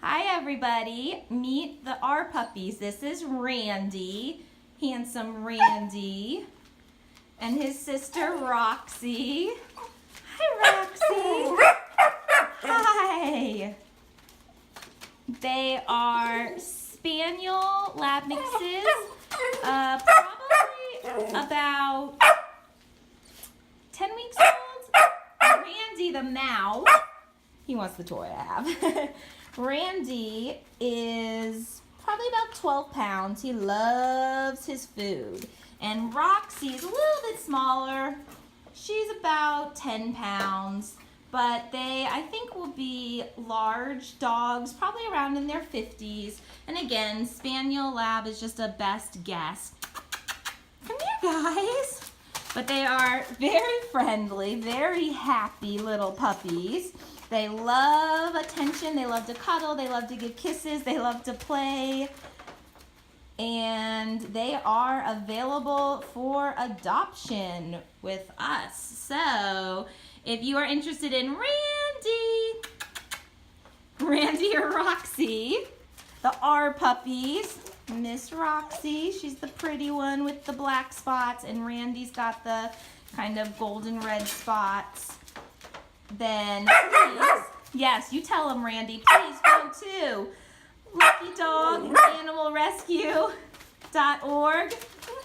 Hi everybody, meet our puppies. This is Randy, handsome Randy, and his sister Roxy. Hi Roxy. Hi. They are Spaniel lab mixes, probably about 10 weeks old. Randy the mouse, he wants the toy I have. Randy is probably about 12 pounds. He loves his food. And Roxy is a little bit smaller. She's about 10 pounds. But they, I think, will be large dogs, probably around in their 50s. And again, Spaniel Lab is just a best guess. Come here, guys. But they are very friendly, very happy little puppies. They love attention, they love to cuddle, they love to give kisses, they love to play. And they are available for adoption with us. So, if you are interested in Randy or Roxy, the R puppies, Miss Roxy, she's the pretty one with the black spots, and Randy's got the kind of golden red spots. Then please, yes, you tell them, Randy, please go to luckydoganimalrescue.org.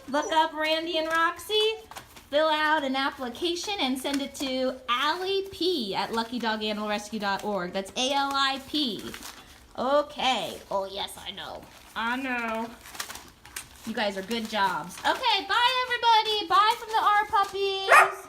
Look up Randy and Roxy, fill out an application, and send it to Allie P at luckydoganimalrescue.org. That's ALIP. Okay. Oh, yes, I know. I know. You guys are good jobs. Okay, bye, everybody. Bye from the R Puppies.